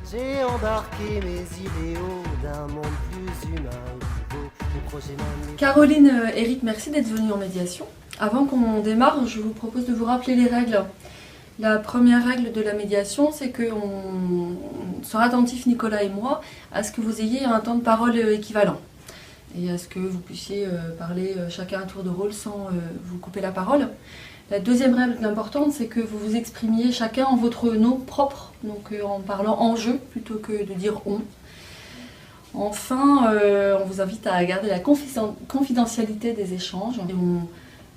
J'ai embarqué mes idéaux d'un monde plus humain où mes projets même... Caroline, Eric, merci d'être venus en médiation. Avant qu'on démarre, je vous propose de vous rappeler les règles. La première règle de la médiation, c'est qu'on sera attentif, Nicolas et moi, à ce que vous ayez un temps de parole équivalent. Et à ce que vous puissiez parler chacun à tour de rôle sans vous couper la parole. La deuxième règle importante, c'est que vous vous exprimiez chacun en votre nom propre, donc en parlant en je plutôt que de dire on. Enfin, on vous invite à garder la confidentialité des échanges. Et on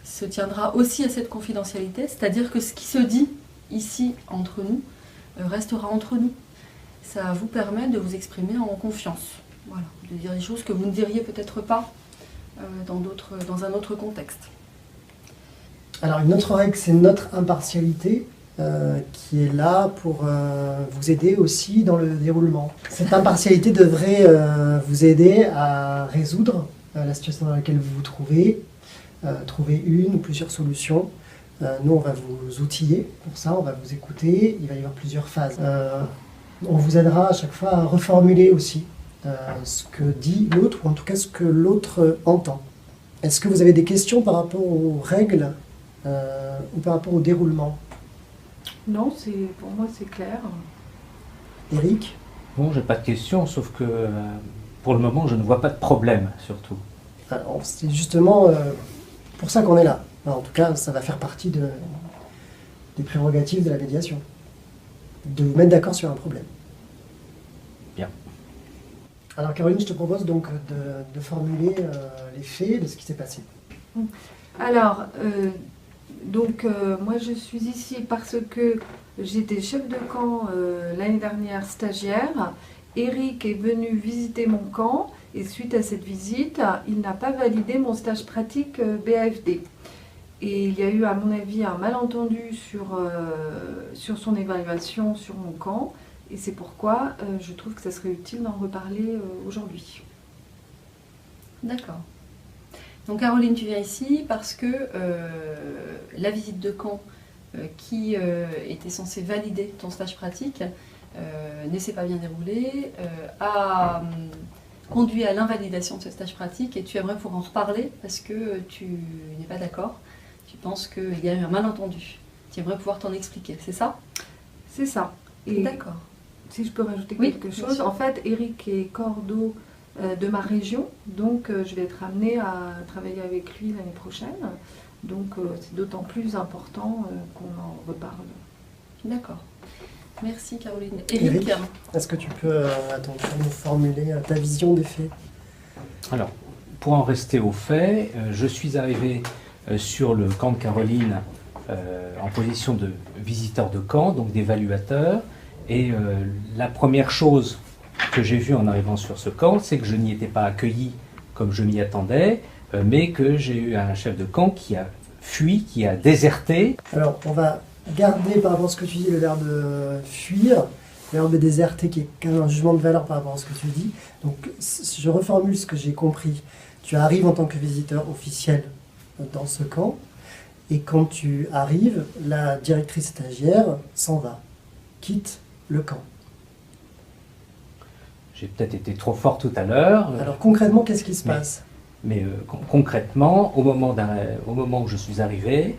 se tiendra aussi à cette confidentialité, c'est-à-dire que ce qui se dit ici entre nous restera entre nous. Ça vous permet de vous exprimer en confiance, voilà, de dire des choses que vous ne diriez peut-être pas dans un autre contexte. Alors une autre règle, c'est notre impartialité qui est là pour vous aider aussi dans le déroulement. Cette impartialité devrait vous aider à résoudre la situation dans laquelle vous vous trouvez, trouver une ou plusieurs solutions. Nous, on va vous outiller pour ça, on va vous écouter, il va y avoir plusieurs phases. On vous aidera à chaque fois à reformuler aussi ce que dit l'autre, ou en tout cas ce que l'autre entend. Est-ce que vous avez des questions par rapport aux règles ou par rapport au déroulement? Non, pour moi c'est clair. Eric? Bon, j'ai pas de questions, sauf que pour le moment, je ne vois pas de problème, surtout. Alors, c'est justement pour ça qu'on est là. Alors, en tout cas, ça va faire partie des prérogatives de la médiation. De vous mettre d'accord sur un problème. Bien. Alors Caroline, je te propose donc de formuler les faits de ce qui s'est passé. Alors, moi je suis ici parce que j'étais chef de camp l'année dernière, stagiaire. Eric est venu visiter mon camp et suite à cette visite, il n'a pas validé mon stage pratique BAFD. Et il y a eu à mon avis un malentendu sur son évaluation sur mon camp. Et c'est pourquoi je trouve que ça serait utile d'en reparler aujourd'hui. D'accord. Donc Caroline, tu viens ici parce que la visite de camp qui était censée valider ton stage pratique ne s'est pas bien déroulée, a conduit à l'invalidation de ce stage pratique et tu aimerais pouvoir en reparler parce que tu n'es pas d'accord, tu penses qu'il y a eu un malentendu. Tu aimerais pouvoir t'en expliquer, c'est ça? C'est ça. Et d'accord. Si je peux rajouter Oui, quelque chose, en fait, Eric est cordo de ma région, donc je vais être amenée à travailler avec lui l'année prochaine. Donc c'est d'autant plus important qu'on en reparle. D'accord. Merci Caroline. Eric, est-ce que tu peux à ton tour nous formuler ta vision des faits? Alors, pour en rester aux faits, je suis arrivé sur le camp de Caroline en position de visiteur de camp, donc d'évaluateur. Et la première chose que j'ai vue en arrivant sur ce camp, c'est que je n'y étais pas accueilli comme je m'y attendais, mais que j'ai eu un chef de camp qui a fui, qui a déserté. Alors, on va garder par rapport à ce que tu dis le verbe fuir, le verbe déserter qui est quand même un jugement de valeur par rapport à ce que tu dis. Donc, je reformule ce que j'ai compris. Tu arrives en tant que visiteur officiel dans ce camp, et quand tu arrives, la directrice stagiaire s'en va, quitte le camp. J'ai peut-être été trop fort tout à l'heure. Alors concrètement, qu'est-ce qui se passe? Mais concrètement, au moment où je suis arrivé,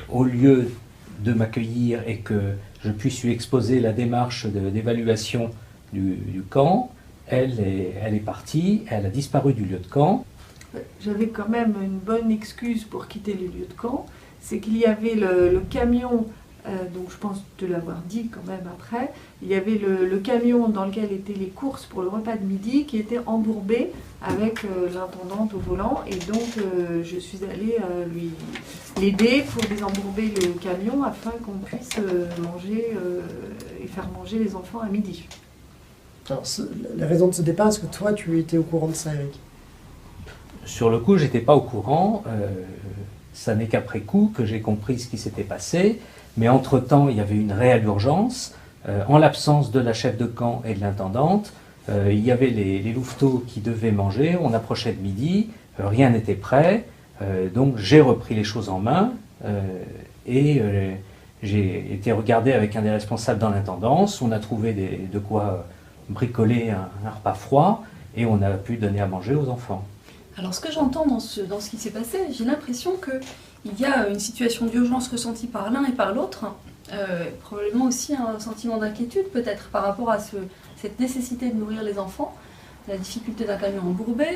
au lieu de m'accueillir et que je puisse lui exposer la démarche d'évaluation du camp, elle est partie, elle a disparu du lieu de camp. J'avais quand même une bonne excuse pour quitter le lieu de camp, c'est qu'il y avait le camion, donc je pense te l'avoir dit quand même après, il y avait le camion dans lequel étaient les courses pour le repas de midi qui était embourbé avec l'intendante au volant et donc je suis allée l'aider pour désembourber le camion afin qu'on puisse manger et faire manger les enfants à midi. Alors, la raison de ce départ, est-ce que toi tu étais au courant de ça, Eric? Sur le coup, je n'étais pas au courant. Ça n'est qu'après coup que j'ai compris ce qui s'était passé. Mais entre-temps, il y avait une réelle urgence. En l'absence de la chef de camp et de l'intendante, il y avait les louveteaux qui devaient manger. On approchait de midi, rien n'était prêt. Donc j'ai repris les choses en main et j'ai été regardé avec un des responsables dans l'intendance, on a trouvé de quoi bricoler un repas froid et on a pu donner à manger aux enfants. Alors ce que j'entends dans ce qui s'est passé, j'ai l'impression qu'il y a une situation d'urgence ressentie par l'un et par l'autre, probablement aussi un sentiment d'inquiétude peut-être par rapport à cette nécessité de nourrir les enfants, la difficulté d'un camion embourbé,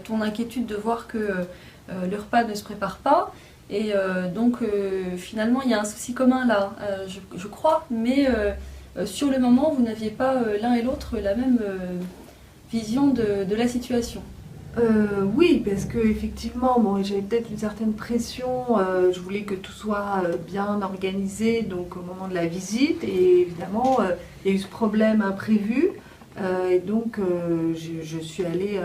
ton inquiétude de voir que le repas ne se prépare pas. Et donc finalement il y a un souci commun là, je crois, mais sur le moment vous n'aviez pas l'un et l'autre la même vision de la situation. Oui, parce que effectivement, bon, j'avais peut-être une certaine pression. Je voulais que tout soit bien organisé, donc au moment de la visite, et évidemment, il y a eu ce problème imprévu, et donc je suis allée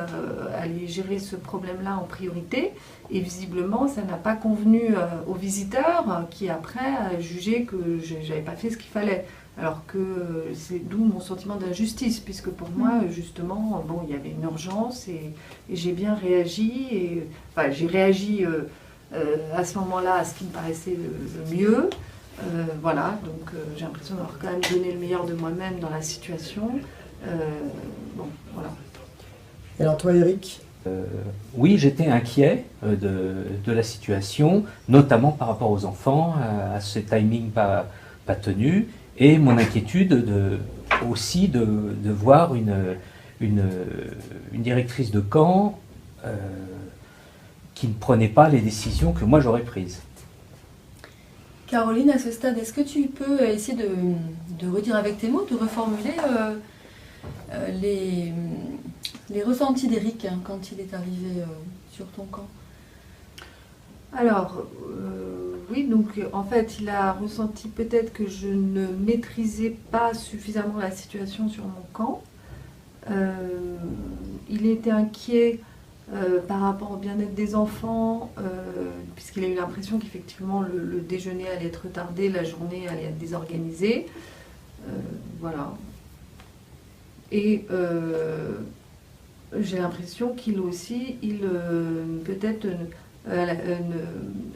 gérer ce problème-là en priorité. Et visiblement, ça n'a pas convenu aux visiteurs, qui après a jugé que j'avais pas fait ce qu'il fallait. Alors que c'est d'où mon sentiment d'injustice, puisque pour moi, justement, bon, il y avait une urgence et j'ai bien réagi. Enfin, j'ai réagi à ce moment-là à ce qui me paraissait le mieux. Voilà, donc j'ai l'impression d'avoir quand même donné le meilleur de moi-même dans la situation. Bon, voilà. Et alors toi, Eric? Oui, j'étais inquiet de la situation, notamment par rapport aux enfants, à ce timing pas tenu. Et mon inquiétude aussi de voir une directrice de camp qui ne prenait pas les décisions que moi j'aurais prises. Caroline, à ce stade, est-ce que tu peux essayer de redire avec tes mots, de reformuler les ressentis d'Eric quand il est arrivé sur ton camp? Alors, oui, donc en fait, il a ressenti peut-être que je ne maîtrisais pas suffisamment la situation sur mon camp. Il était inquiet par rapport au bien-être des enfants, puisqu'il a eu l'impression qu'effectivement le déjeuner allait être retardé, la journée allait être désorganisée. Voilà. Et j'ai l'impression qu'il aussi, peut-être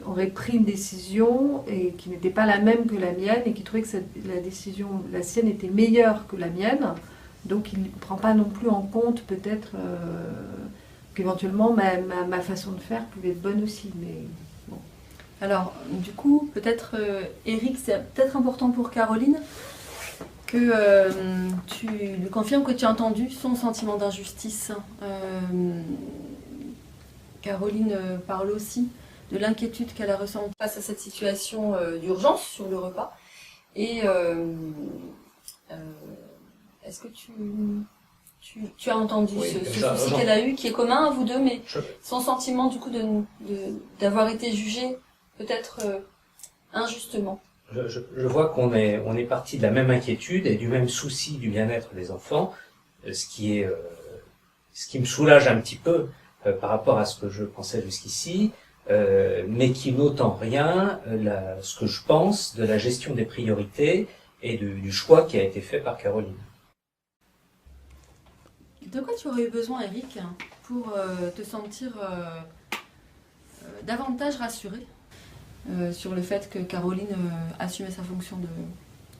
aurait pris une décision et qui n'était pas la même que la mienne et qui trouvait que la sienne était meilleure que la mienne. Donc il ne prend pas non plus en compte peut-être qu'éventuellement ma façon de faire pouvait être bonne aussi. Mais bon. Alors du coup, peut-être Eric, c'est peut-être important pour Caroline que tu lui confirmes que tu as entendu son sentiment d'injustice. Caroline parle aussi de l'inquiétude qu'elle a ressentie face à cette situation d'urgence sur le repas. Et est-ce que tu as entendu ce souci qu'elle a eu, qui est commun à vous deux, mais son sentiment du coup d'avoir été jugée peut-être injustement? Je vois qu'on est parti de la même inquiétude et du même souci du bien-être des enfants, ce qui me soulage un petit peu par rapport à ce que je pensais jusqu'ici, mais qui n'ôte en rien ce que je pense de la gestion des priorités et du choix qui a été fait par Caroline. De quoi tu aurais eu besoin, Eric, pour te sentir davantage rassuré sur le fait que Caroline assumait sa fonction de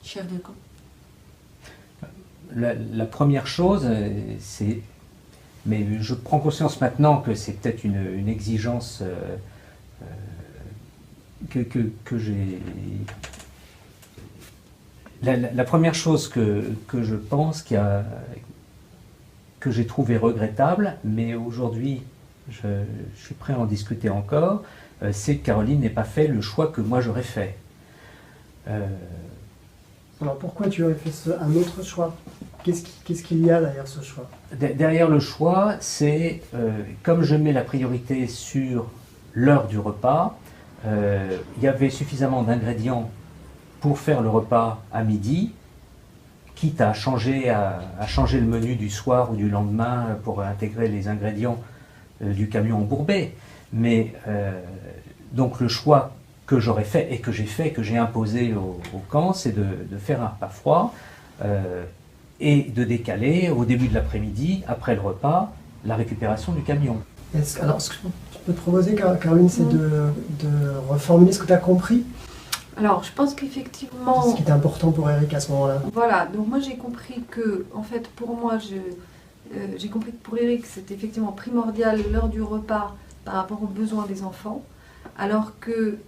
chef de camp? La première chose, c'est... Mais je prends conscience maintenant que c'est peut-être une exigence que j'ai... La première chose que je pense que j'ai trouvé regrettable, mais aujourd'hui je suis prêt à en discuter encore, c'est que Caroline n'ait pas fait le choix que moi j'aurais fait. Alors pourquoi tu aurais fait un autre choix? Qu'est-ce qu'il y a derrière ce choix? Derrière le choix, c'est comme je mets la priorité sur l'heure du repas, il y avait suffisamment d'ingrédients pour faire le repas à midi, quitte à changer le menu du soir ou du lendemain pour intégrer les ingrédients du camion embourbé. Mais donc le choix que j'aurais fait et que j'ai imposé au camp, c'est de faire un repas froid et de décaler au début de l'après-midi, après le repas, la récupération du camion. Alors ce que je peux te proposer, Caroline, c'est de reformuler ce que tu as compris. Alors, je pense C'est qu'effectivement, ce qui était important pour Eric à ce moment-là. voilà, donc moi j'ai compris que, en fait, pour moi, j'ai compris que pour Eric, c'était effectivement primordial l'heure du repas par rapport aux besoins des enfants, alors que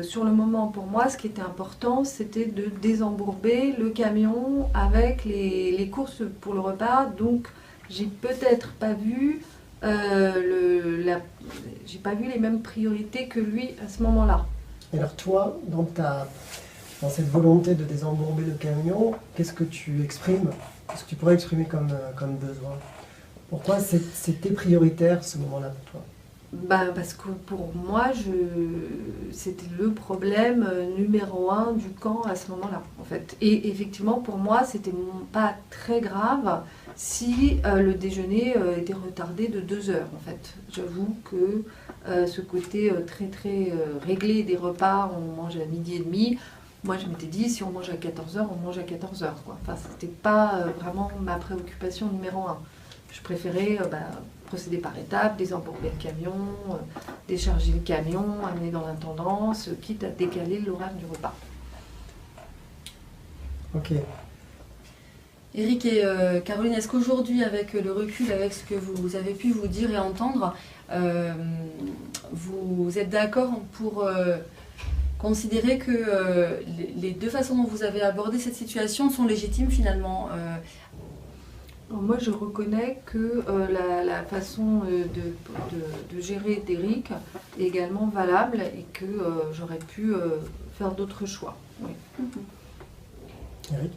sur le moment, pour moi, ce qui était important, c'était de désembourber le camion avec les courses pour le repas. Donc, j'ai peut-être pas vu j'ai pas vu les mêmes priorités que lui à ce moment-là. Et alors toi, dans cette volonté de désembourber le camion, qu'est-ce que tu exprimes? Qu'est-ce que tu pourrais exprimer comme besoin? Pourquoi c'était prioritaire ce moment-là pour toi? Parce que pour moi, c'était le problème numéro 1 du camp à ce moment-là, en fait. Et effectivement, pour moi, c'était pas très grave si le déjeuner était retardé de 2 heures, en fait. J'avoue que ce côté très très réglé des repas, on mange à midi et demi. Moi, je m'étais dit, si on mange à 14 heures, on mange à 14 heures, quoi. Enfin, c'était pas vraiment ma préoccupation numéro 1. Je préférais procéder par étapes, désembourber le camion, décharger le camion, amener dans l'intendance, quitte à décaler l'horaire du repas. Ok. Eric et Caroline, est-ce qu'aujourd'hui, avec le recul, avec ce que vous avez pu vous dire et entendre, vous êtes d'accord pour considérer que les deux façons dont vous avez abordé cette situation sont légitimes finalement? Alors moi, je reconnais que la façon de gérer d'Eric est également valable et que j'aurais pu faire d'autres choix. Oui. Eric?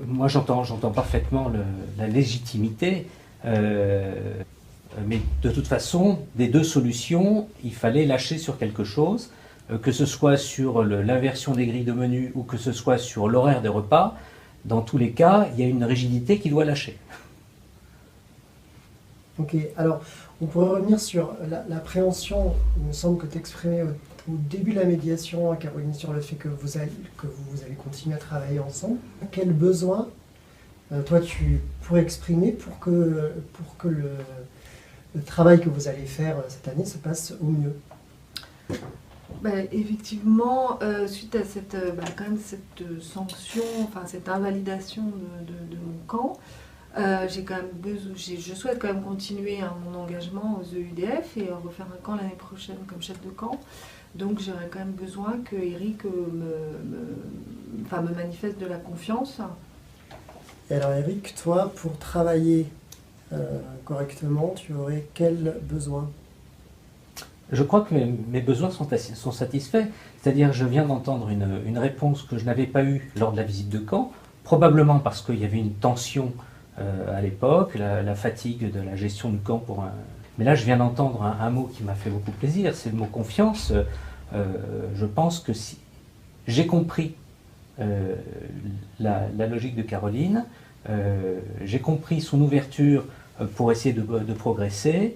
Moi, j'entends parfaitement la légitimité, mais de toute façon, des deux solutions, il fallait lâcher sur quelque chose, que ce soit sur l'inversion des grilles de menu ou que ce soit sur l'horaire des repas. Dans tous les cas, il y a une rigidité qui doit lâcher. Ok, alors on pourrait revenir sur l'appréhension, il me semble que tu exprimais au début de la médiation à Caroline sur le fait que vous allez continuer à travailler ensemble. Quel besoin toi tu pourrais exprimer pour que le travail que vous allez faire cette année se passe au mieux? Effectivement, suite à quand même cette sanction, enfin cette invalidation de mon camp, j'ai quand même je souhaite quand même continuer mon engagement aux EUDF et refaire un camp l'année prochaine comme chef de camp. Donc j'aurais quand même besoin que Eric me manifeste de la confiance. Et alors Eric, toi, pour travailler correctement, tu aurais quel besoin? Je crois que mes besoins sont satisfaits. C'est-à-dire, je viens d'entendre une réponse que je n'avais pas eue lors de la visite de camp, probablement parce qu'il y avait une tension à l'époque, la fatigue de la gestion du camp Mais là, je viens d'entendre un mot qui m'a fait beaucoup plaisir, c'est le mot confiance. Je pense que si j'ai compris la logique de Caroline, j'ai compris son ouverture pour essayer de progresser,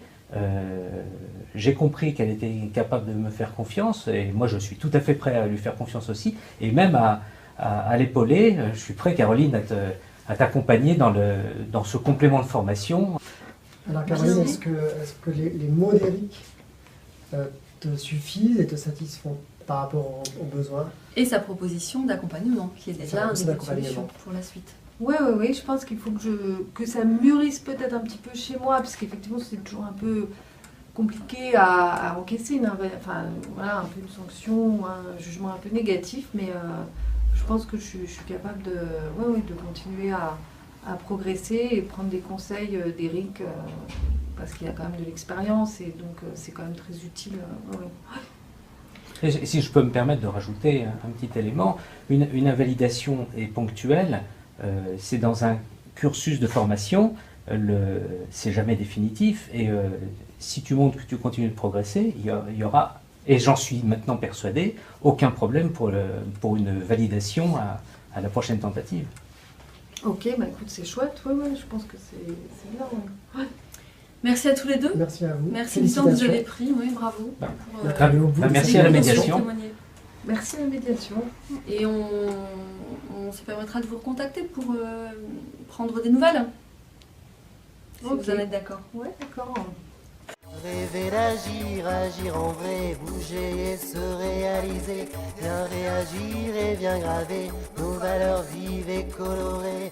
j'ai compris qu'elle était capable de me faire confiance, et moi je suis tout à fait prêt à lui faire confiance aussi, et même à l'épauler. Je suis prêt, Caroline, à t'accompagner dans ce complément de formation. Alors Caroline, est-ce que les mots d'Eric te suffisent et te satisfont par rapport aux besoins? Et sa proposition d'accompagnement, qui est déjà un début de solution pour la suite. Oui, je pense qu'il faut que ça mûrisse peut-être un petit peu chez moi, parce qu'effectivement c'est toujours un peu compliqué à encaisser, un peu une sanction, un jugement un peu négatif, mais je pense que je suis capable de continuer à progresser et prendre des conseils d'Eric, parce qu'il a quand même de l'expérience et donc c'est quand même très utile. Et si je peux me permettre de rajouter un petit élément, une invalidation est ponctuelle, c'est dans un cursus de formation, c'est jamais définitif, et si tu montres que tu continues de progresser, il y aura, et j'en suis maintenant persuadé, aucun problème pour une validation à la prochaine tentative. Ok, écoute, c'est chouette, je pense que c'est bien. Ouais. Merci à tous les deux. Merci à vous. Merci du temps que vous avez pris, bravo. Merci à la médiation. Merci à la médiation. Et on se permettra de vous recontacter pour prendre des nouvelles. Si vous en êtes d'accord. Ouais, d'accord. Rêver d'agir, agir en vrai, bouger et se réaliser. Bien réagir et bien graver nos valeurs vives et colorées.